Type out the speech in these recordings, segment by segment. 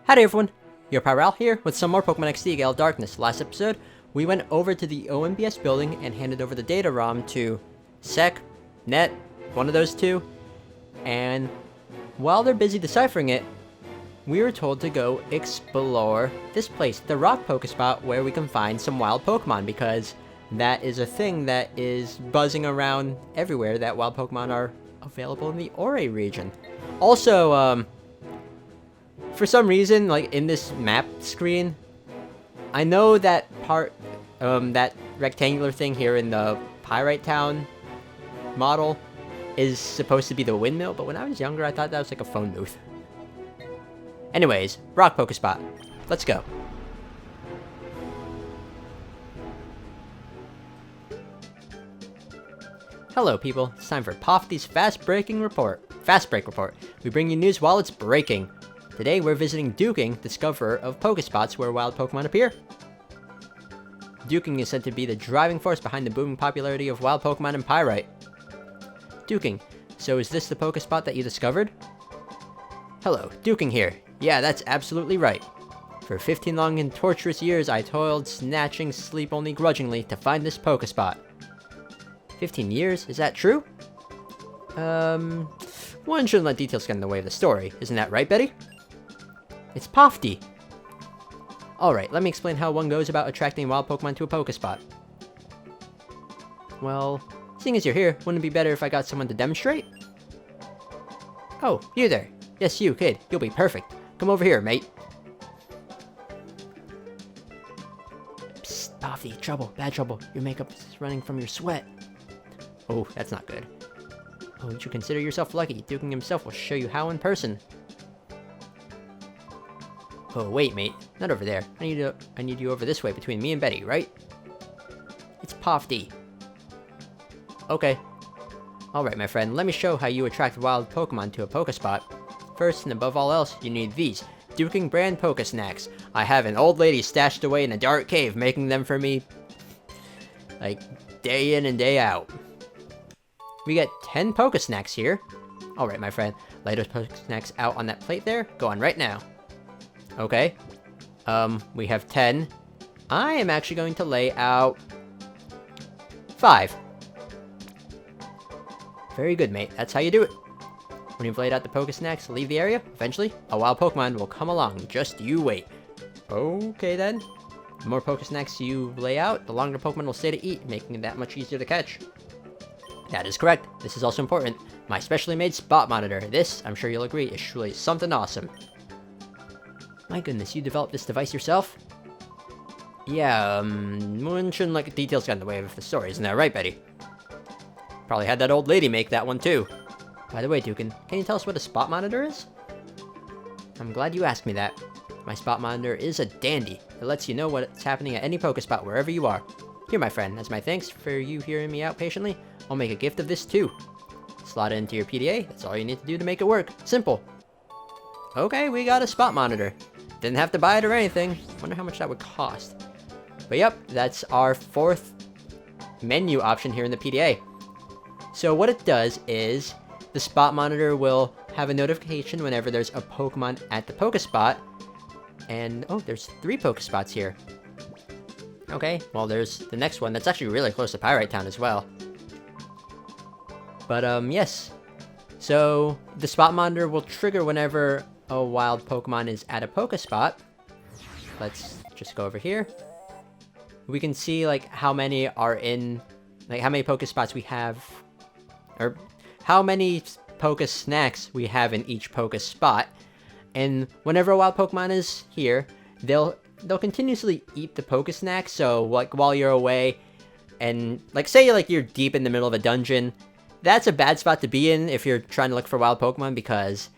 Howdy everyone, your Pyral here with some more Pokemon XD Gale Darkness. Last episode, we went over to the OMBS building and handed over the data ROM to Sec, Net, one of those two, and while they're busy deciphering it, we were told to go explore this place, the Rock Pokespot, where we can find some wild Pokemon, because that is a thing that is buzzing around everywhere, that wild Pokemon are available in the Ore region. Also, for some reason, like in this map screen, I know that part, that rectangular thing here in the Pyrite Town model is supposed to be the windmill, but when I was younger, I thought that was like a phone booth. Anyways, Rock Pokespot. Let's go. Hello, people. It's time for Pofty's Fast Break Report. We bring you news while it's breaking. Today, we're visiting Duking, discoverer of Pokespots where wild Pokemon appear. Duking is said to be the driving force behind the booming popularity of wild Pokemon in Pyrite. Duking, so is this the Pokespot that you discovered? Hello, Duking here. Yeah, that's absolutely right. For 15 long and torturous years, I toiled, snatching sleep only grudgingly, to find this Pokespot. 15 years? Is that true? One shouldn't let details get in the way of the story. Isn't that right, Betty? It's Pofty! Alright, let me explain how one goes about attracting wild Pokemon to a Pokespot. Well, seeing as you're here, wouldn't it be better if I got someone to demonstrate? Oh, you there. Yes, you, kid. You'll be perfect. Come over here, mate. Psst, Pofty, trouble, bad trouble. Your makeup is running from your sweat. Oh, that's not good. Oh, you should consider yourself lucky. Duking himself will show you how in person. Oh, wait, mate. Not over there. I need you over this way between me and Betty, right? It's Pofty. Okay. Alright, my friend. Let me show how you attract wild Pokemon to a Pokespot. First, and above all else, you need these. Duking brand Pokesnacks. I have an old lady stashed away in a dark cave making them for me, like, day in and day out. We get 10 Pokesnacks here. Alright, my friend. Lay those Pokesnacks out on that plate there. Go on right now. Okay. We have 10. I am actually going to lay out 5. Very good, mate. That's how you do it. When you've laid out the Pokesnacks, leave the area. Eventually, a wild Pokemon will come along. Just you wait. Okay, then. The more Pokesnacks you lay out, the longer Pokemon will stay to eat, making it that much easier to catch. That is correct. This is also important. My specially made spot monitor. This, I'm sure you'll agree, is truly something awesome. My goodness, you developed this device yourself? Yeah, one shouldn't let details get in the way of the story, isn't that right, Betty? Probably had that old lady make that one, too. By the way, Dukin, can you tell us what a spot monitor is? I'm glad you asked me that. My spot monitor is a dandy. It lets you know what's happening at any Pokespot wherever you are. Here, my friend, as my thanks for you hearing me out patiently, I'll make a gift of this, too. Slot it into your PDA, that's all you need to do to make it work. Simple. Okay, we got a spot monitor. Didn't have to buy it or anything. Wonder how much that would cost. But yep, that's our 4th menu option here in the PDA. So what it does is, the spot monitor will have a notification whenever there's a Pokemon at the Pokespot. And, oh, there's 3 Pokespots here. Okay, well, there's the next one that's actually really close to Pyrite Town as well. But, yes. So, the spot monitor will trigger whenever a wild Pokemon is at a Pokespot. Let's just go over here. We can see, like, how many are in, like, how many Pokespots we have, or how many Pokesnacks we have in each Pokespot. And whenever a wild Pokemon is here, they'll continuously eat the Pokesnack. So, like, while you're away, and, like, say, like, you're deep in the middle of a dungeon, that's a bad spot to be in if you're trying to look for wild Pokemon, because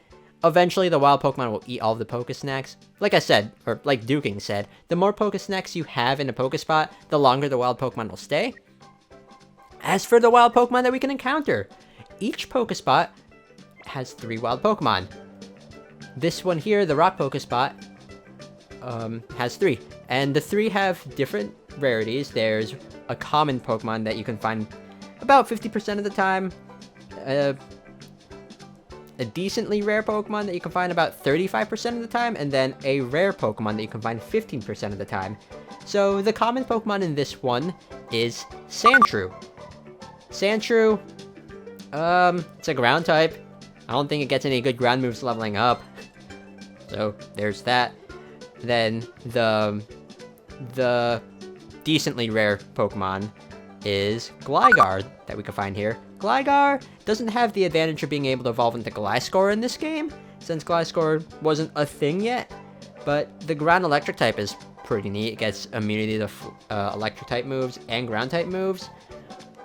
eventually the wild Pokemon will eat all of the Pokesnacks. Like I said, or like Duking said, the more Pokesnacks you have in a Pokespot, the longer the wild Pokemon will stay. As for the wild Pokemon that we can encounter, each Pokespot has 3 wild Pokemon. This one here, the Rock Pokespot, has 3. And the 3 have different rarities. There's a common Pokemon that you can find about 50% of the time. a decently rare Pokemon that you can find about 35% of the time, and then a rare Pokemon that you can find 15% of the time. So the common Pokemon in this one is Sandshrew. Sandshrew, it's a ground type. I don't think it gets any good ground moves leveling up. So there's that. Then the decently rare Pokemon is Gligar that we can find here. Gligar doesn't have the advantage of being able to evolve into Gliscor in this game, since Gliscor wasn't a thing yet, but the ground electric type is pretty neat. It gets immunity to electric type moves and ground type moves.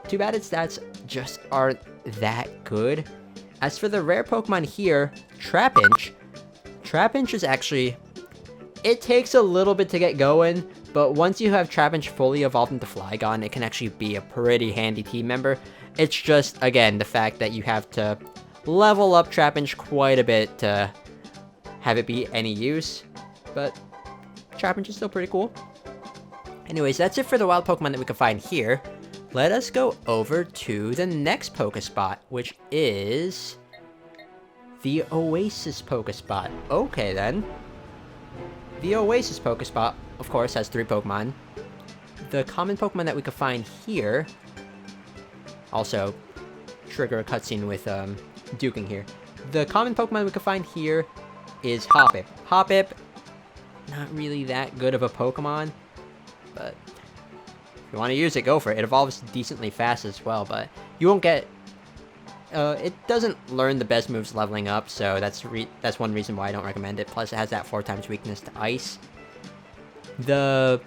Too bad its stats just aren't that good. As for the rare Pokemon here, Trapinch. Trapinch is actually... It takes a little bit to get going, but once you have Trapinch fully evolved into Flygon, it can actually be a pretty handy team member. It's just, again, the fact that you have to level up Trapinch quite a bit to have it be any use. But Trapinch is still pretty cool. Anyways, that's it for the wild Pokemon that we can find here. Let us go over to the next Pokespot, which is the Oasis Pokespot. Okay, then. The Oasis Pokespot, of course, has 3 Pokemon. The common Pokemon that we can find here... Also, trigger a cutscene with duking here. The common Pokemon we can find here is Hoppip. Hoppip, not really that good of a Pokemon, but if you want to use it, go for it. It evolves decently fast as well, but you won't get... it doesn't learn the best moves leveling up, so that's one reason why I don't recommend it. Plus, it has that 4 times weakness to Ice. The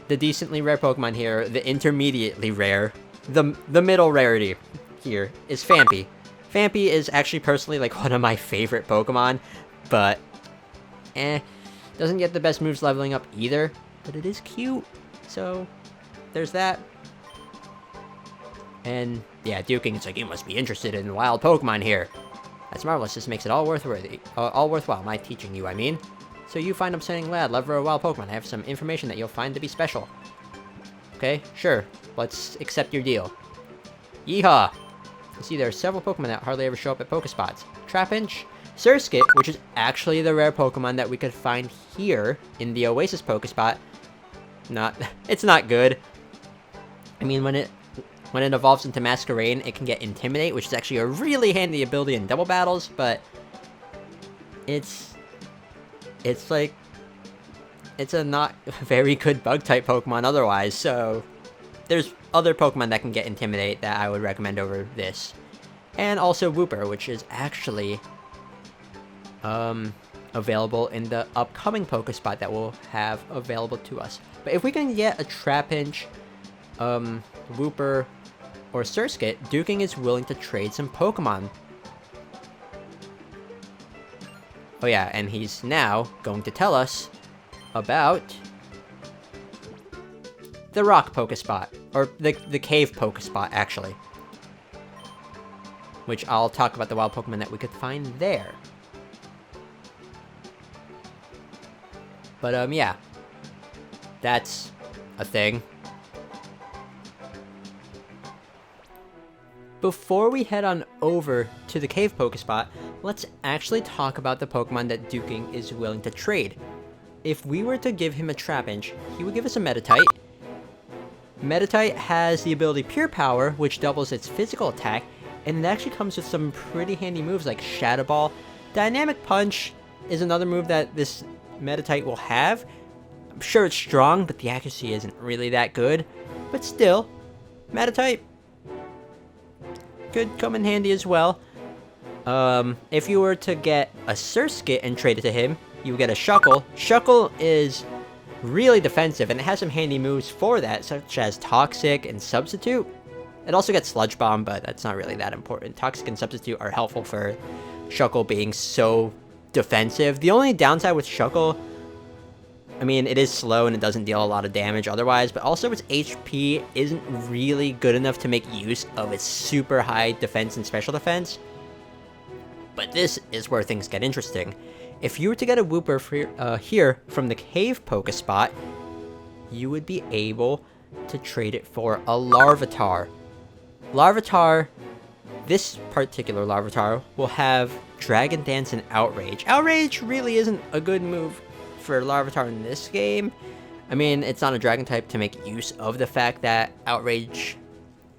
decently rare Pokemon here, the intermediately rare, the middle rarity here is Phanpy. Phanpy is actually personally like one of my favorite Pokemon, but doesn't get the best moves leveling up either, but it is cute, so there's that. And yeah, duking, it's like, you must be interested in wild Pokemon here. That's marvelous, this makes it all worthwhile, my teaching you, I mean. So you find upstanding lad, lover of wild Pokemon. I have some information that you'll find to be special. Okay, sure, let's accept your deal. Yeehaw! You see, there are several Pokemon that hardly ever show up at Pokespots. Trapinch, Surskit, which is actually the rare Pokemon that we could find here in the Oasis Pokespot. It's not good. I mean, when it evolves into Masquerain, it can get Intimidate, which is actually a really handy ability in double battles, but it's like, it's a not very good Bug-type Pokemon otherwise, so there's other Pokemon that can get Intimidate that I would recommend over this. And also Wooper, which is actually available in the upcoming Pokespot that we'll have available to us. But if we can get a Trapinch, Wooper, or Surskit, Duking is willing to trade some Pokemon. Oh yeah, and he's now going to tell us about the Rock Pokespot, or the Cave Pokespot, actually. Which I'll talk about the wild Pokemon that we could find there. But, yeah. That's a thing. Before we head on over to the Cave Pokespot, let's actually talk about the Pokemon that Duking is willing to trade. If we were to give him a Trapinch, he would give us a Meditite. Meditite has the ability Pure Power, which doubles its physical attack, and it actually comes with some pretty handy moves like Shadow Ball. Dynamic Punch is another move that this Meditite will have. I'm sure it's strong, but the accuracy isn't really that good. But still, Meditite could come in handy as well. If you were to get a Surskit and trade it to him, you would get a Shuckle. Shuckle is really defensive, and it has some handy moves for that, such as Toxic and Substitute. It also gets Sludge Bomb, but that's not really that important. Toxic and Substitute are helpful for Shuckle being so defensive. The only downside with Shuckle, I mean, it is slow and it doesn't deal a lot of damage otherwise, but also its HP isn't really good enough to make use of its super high defense and special defense. But this is where things get interesting. If you were to get a Wooper for, here from the Cave Pokespot, you would be able to trade it for a Larvitar. Larvitar, this particular Larvitar will have Dragon Dance and Outrage. Outrage really isn't a good move for Larvitar in this game. I mean, it's not a Dragon type to make use of the fact that Outrage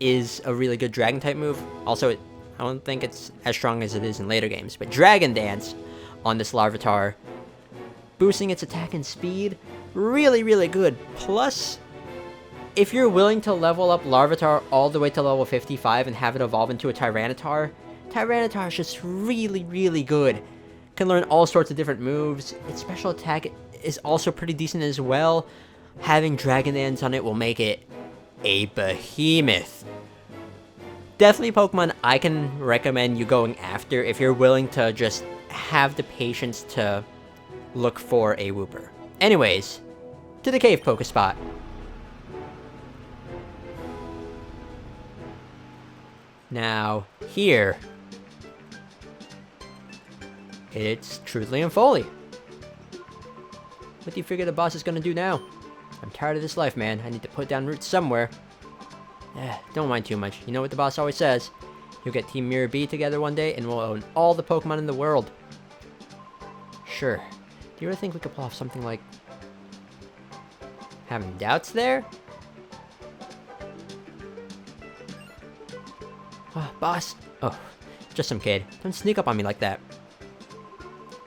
is a really good Dragon type move. Also, I don't think it's as strong as it is in later games. But Dragon Dance on this Larvitar, boosting its attack and speed, really, really good. Plus, if you're willing to level up Larvitar all the way to level 55 and have it evolve into a Tyranitar, Tyranitar is just really, really good. Can learn all sorts of different moves. Its special attack is also pretty decent as well. Having Dragon Dance on it will make it a behemoth. Definitely Pokemon I can recommend you going after if you're willing to just have the patience to look for a Wooper. Anyways, to the cave Pokespot. Now, here, it's Trudley and Foley. What do you figure the boss is gonna do now? I'm tired of this life, man. I need to put down roots somewhere. Don't mind too much. You know what the boss always says? You'll get Team Mirror B together one day and we'll own all the Pokemon in the world. Sure. Do you really think we could pull off something like having doubts there? Boss! Oh, just some kid. Don't sneak up on me like that.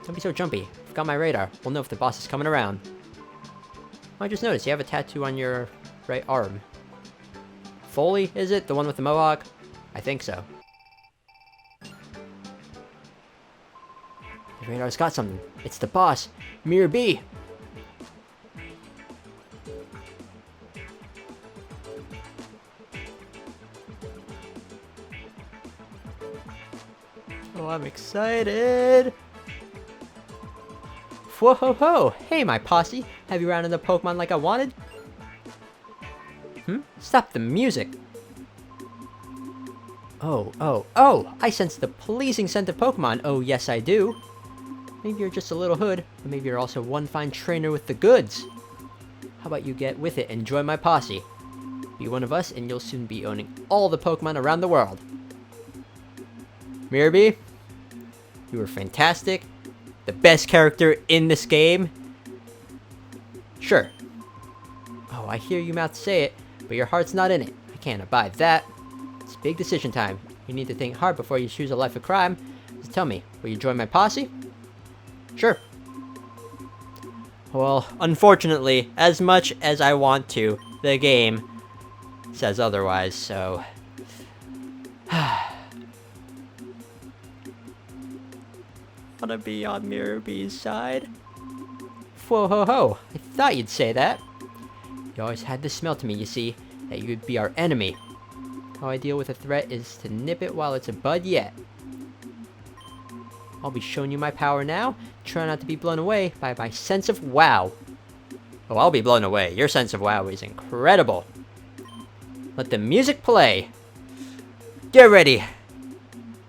Don't be so jumpy. Forgot my radar. We'll know if the boss is coming around. I just noticed you have a tattoo on your right arm. Foley, is it? The one with the mohawk? I think so. The radar's got something. It's the boss. Mirror B! Oh, I'm excited! Whoa ho ho! Hey, my posse! Have you rounded the Pokemon like I wanted? Stop the music! Oh! I sense the pleasing scent of Pokemon. Oh, yes I do. Maybe you're just a little hood, but maybe you're also one fine trainer with the goods. How about you get with it and join my posse? Be one of us and you'll soon be owning all the Pokemon around the world. Mirror B, you were fantastic. The best character in this game. Sure. Oh, I hear you mouth say it, but your heart's not in it. I can't abide that. It's big decision time. You need to think hard before you choose a life of crime. So tell me, will you join my posse? Sure. Well, unfortunately, as much as I want to, the game says otherwise, so... wanna be on Mirror B's side? Whoa ho ho, I thought you'd say that. You always had this smell to me, you see, that you'd be our enemy. How I deal with a threat is to nip it while it's a bud yet. I'll be showing you my power now. Try not to be blown away by my sense of wow. Oh, I'll be blown away. Your sense of wow is incredible. Let the music play. Get ready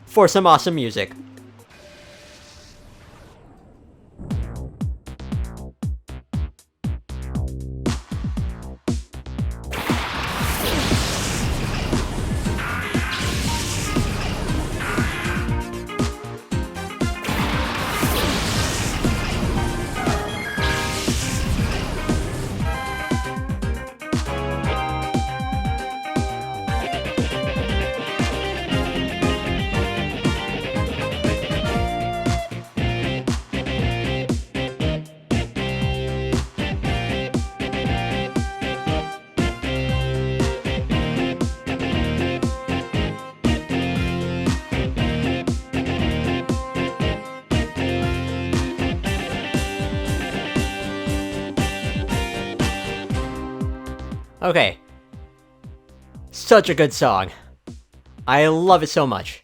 for some awesome music. Okay. Such a good song. I love it so much.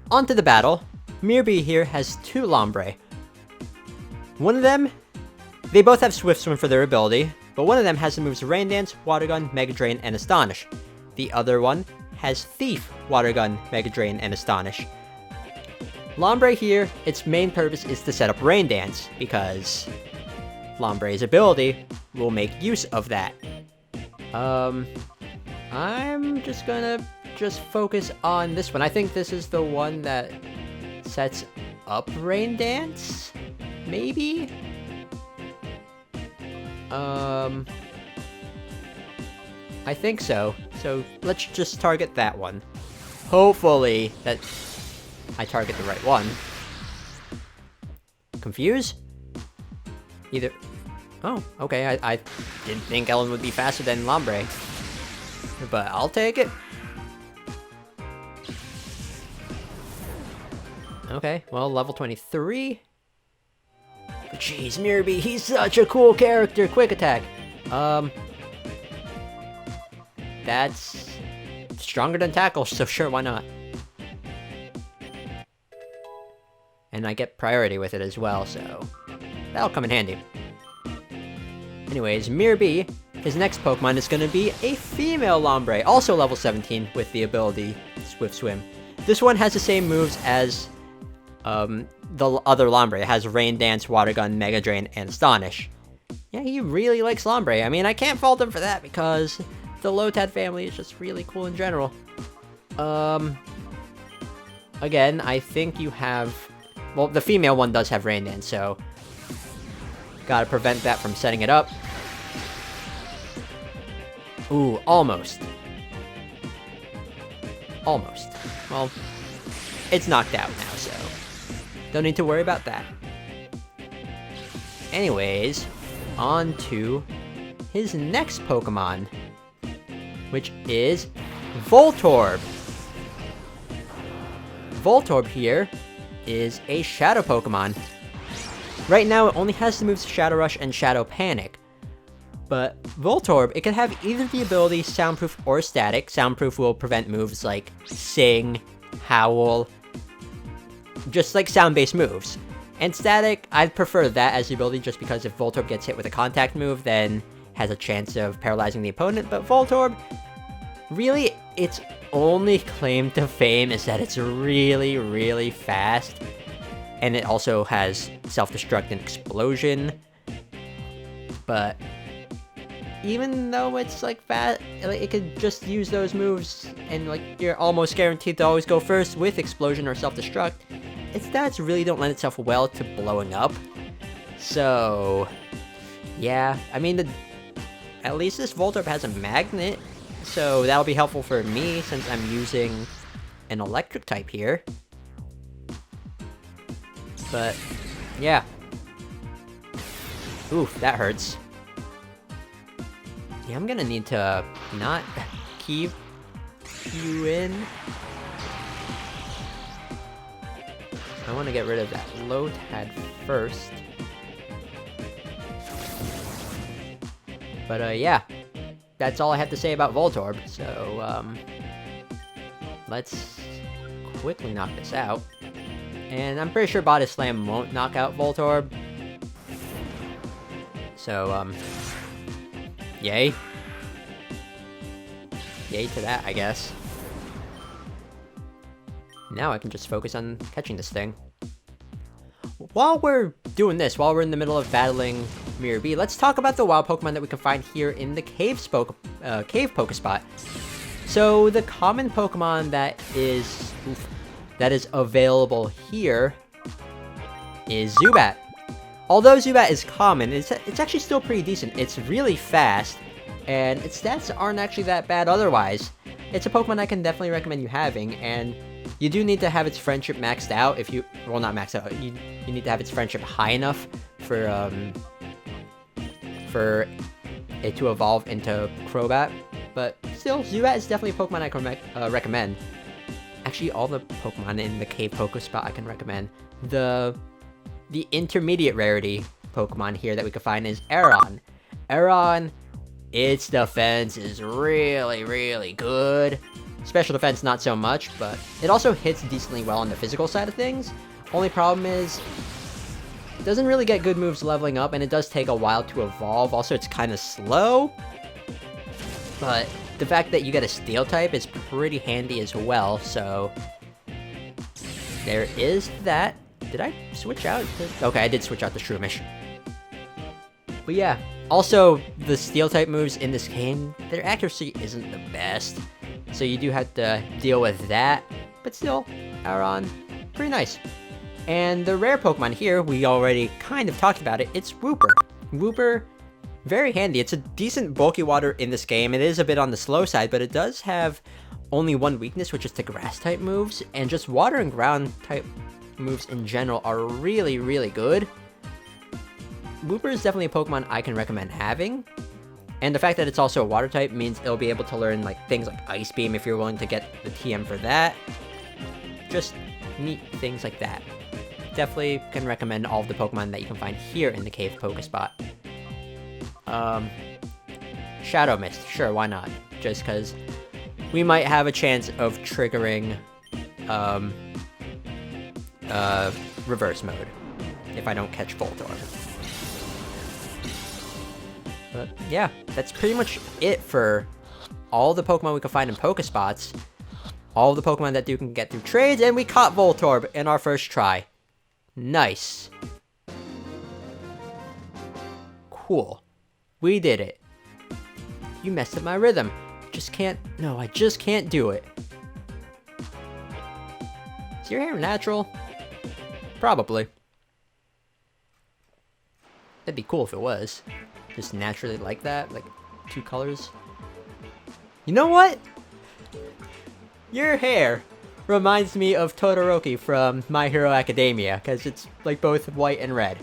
On to the battle. Mirror B here has two Lombre. One of them, they both have Swift Swim for their ability, but one of them has the moves Rain Dance, Water Gun, Mega Drain, and Astonish. The other one has Thief, Water Gun, Mega Drain, and Astonish. Lombre here, its main purpose is to set up Rain Dance, because Lombre's ability will make use of that. I'm just gonna just focus on this one. I think this is the one that sets up Rain Dance? Maybe? I think so. So let's just target that one. Hopefully that I target the right one. Confuse? Either... Oh, okay, I didn't think Ellen would be faster than Lombre. But I'll take it. Okay, well, level 23. Jeez, Mirby, he's such a cool character! Quick attack! That's... stronger than Tackle, so sure, why not? And I get priority with it as well, so... that'll come in handy. Anyways, Mirby, his next Pokemon is gonna be a female Lombre, also level 17 with the ability Swift Swim. This one has the same moves as the other Lombre. It has Rain Dance, Water Gun, Mega Drain, and Astonish. Yeah, he really likes Lombre. I mean, I can't fault him for that because the Lotad family is just really cool in general. Again, I think you have... well, the female one does have Rain Dance, so... gotta prevent that from setting it up. Ooh, almost. Almost. Well, it's knocked out now, so... don't need to worry about that. Anyways, on to his next Pokemon, which is Voltorb. Voltorb here is a Shadow Pokemon. Right now, it only has the moves Shadow Rush and Shadow Panic. But Voltorb, it can have either the ability Soundproof or Static. Soundproof will prevent moves like Sing, Howl, just like sound-based moves. And Static, I'd prefer that as the ability just because if Voltorb gets hit with a contact move, then has a chance of paralyzing the opponent. But Voltorb, really, its only claim to fame is that it's really, really fast. And it also has Self-Destruct and Explosion. But even though it's like fast, like, it could just use those moves and like you're almost guaranteed to always go first with Explosion or Self-Destruct. Its stats really don't lend itself well to blowing up. So yeah, I mean, at least this Voltorb has a magnet, so that'll be helpful for me since I'm using an electric type here. But yeah. Oof, that hurts. Yeah, I'm gonna need to not keep you in. I want to get rid of that Lotad first. But yeah, that's all I have to say about Voltorb. So let's quickly knock this out. And I'm pretty sure Body Slam won't knock out Voltorb. So yay. Yay to that, I guess. Now I can just focus on catching this thing. While we're doing this, while we're in the middle of battling Mirby, let's talk about the wild Pokemon that we can find here in the cave Pokespot. So the common Pokemon that is available here is Zubat. Although Zubat is common, it's actually still pretty decent. It's really fast, and its stats aren't actually that bad otherwise. It's a Pokemon I can definitely recommend you having, and you do need to have its friendship maxed out if you... well, not maxed out. You need to have its friendship high enough for it to evolve into Crobat. But still, Zubat is definitely a Pokemon I can recommend. Actually, all the Pokemon in the cave Pokespot I can recommend. The intermediate rarity Pokemon here that we can find is Aeron. Aeron, its defense is really, really good. Special defense, not so much, but it also hits decently well on the physical side of things. Only problem is, it doesn't really get good moves leveling up, and it does take a while to evolve. Also, it's kind of slow, but the fact that you get a Steel type is pretty handy as well, so there is that. Did I switch out? Okay, I did switch out the Shroomish. But yeah, also, the Steel type moves in this game, their accuracy isn't the best. So you do have to deal with that, but still, Aron, pretty nice. And the rare Pokemon here, we already kind of talked about it, it's Wooper. Wooper, very handy. It's a decent bulky water in this game. It is a bit on the slow side, but it does have only one weakness, which is the grass type moves, and just water and ground type moves in general are really, really good. Wooper is definitely a Pokemon I can recommend having. And the fact that it's also a water type means it'll be able to learn like things like Ice Beam if you're willing to get the TM for that. Just neat things like that. Definitely can recommend all of the Pokemon that you can find here in the Cave Pokespot. Shadow Mist, sure, why not? Just because we might have a chance of triggering reverse mode if I don't catch Voltorb. But yeah, that's pretty much it for all the Pokemon we can find in Pokespots. All the Pokemon that you can get through trades, and we caught Voltorb in our first try. Nice. Cool. We did it. You messed up my rhythm. I just can't do it. Is your hair natural? Probably. That'd be cool if it was. Just naturally like that, like 2 colors. You know what? Your hair reminds me of Todoroki from My Hero Academia, because it's like both white and red.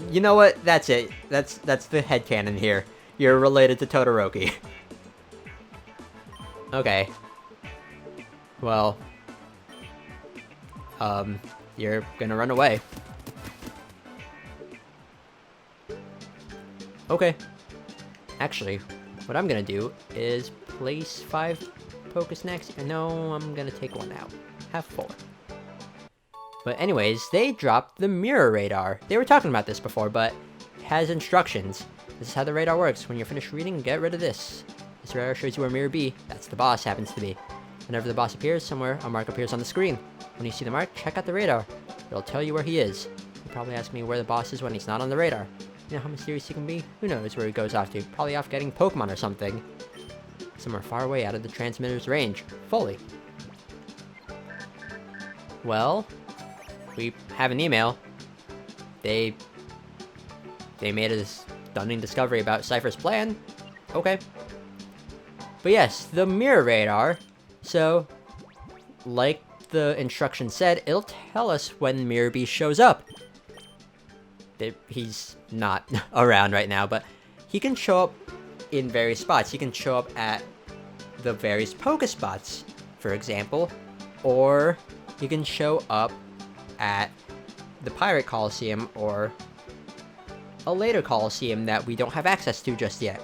You know what? That's it. That's the headcanon here. You're related to Todoroki. Okay. Well. You're gonna run away. Okay. Actually, what I'm gonna do is place 5 Pokesnacks. No, I'm gonna take 1 out. Have 4. But anyways, they dropped the Mirror Radar. They were talking about this before, but it has instructions. This is how the radar works. When you're finished reading, get rid of this. This radar shows you where Mirror B, that's the boss, happens to be. Whenever the boss appears somewhere, a mark appears on the screen. When you see the mark, check out the radar. It'll tell you where he is. You probably ask me where the boss is when he's not on the radar. You know how mysterious he can be? Who knows where he goes off to? Probably off getting Pokemon or something. Somewhere far away out of the transmitter's range. Fully. Well, we have an email. They made a stunning discovery about Cypher's plan. Okay. But yes, the Mirror Radar. So, like the instruction said, it'll tell us when Mirror B shows up. He's not around right now, but he can show up in various spots. He can show up at the various Pokespots, for example, or he can show up at the Pirate Coliseum or a later Coliseum that we don't have access to just yet.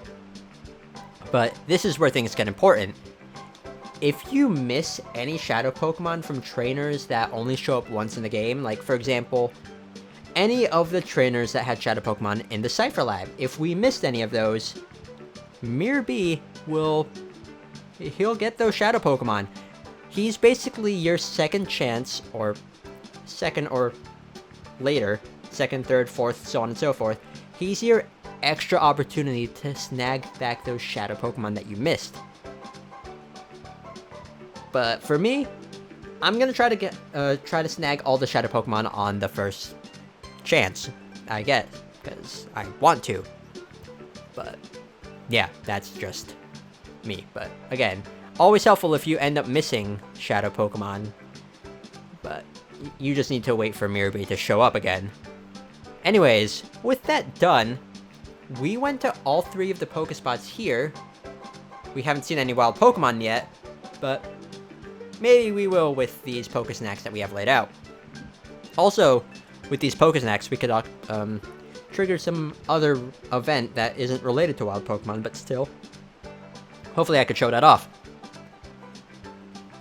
But this is where things get important. If you miss any Shadow Pokemon from trainers that only show up once in the game, like for example, any of the trainers that had Shadow Pokemon in the Cypher Lab, if we missed any of those, Mirror B he'll get those Shadow Pokemon. He's basically your second chance, or second or later, second, third, fourth, so on and so forth. He's your extra opportunity to snag back those Shadow Pokemon that you missed. But for me, I'm gonna try to snag all the Shadow Pokemon on the first chance I get, because I want to. But yeah, that's just me. But again, always helpful if you end up missing Shadow Pokemon. But you just need to wait for Mirror B to show up again. Anyways, with that done, we went to all 3 of the Pokespots here. We haven't seen any wild Pokemon yet, but maybe we will with these Pokesnacks that we have laid out. Also, with these Pokesnacks, we could trigger some other event that isn't related to wild Pokemon, but still. Hopefully I could show that off.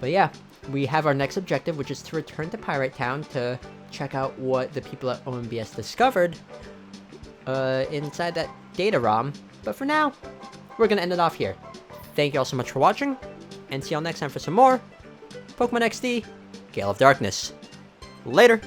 But yeah, we have our next objective, which is to return to Pirate Town to check out what the people at OMBS discovered inside that data ROM. But for now, we're going to end it off here. Thank you all so much for watching, and see y'all next time for some more Pokemon XD, Gale of Darkness. Later!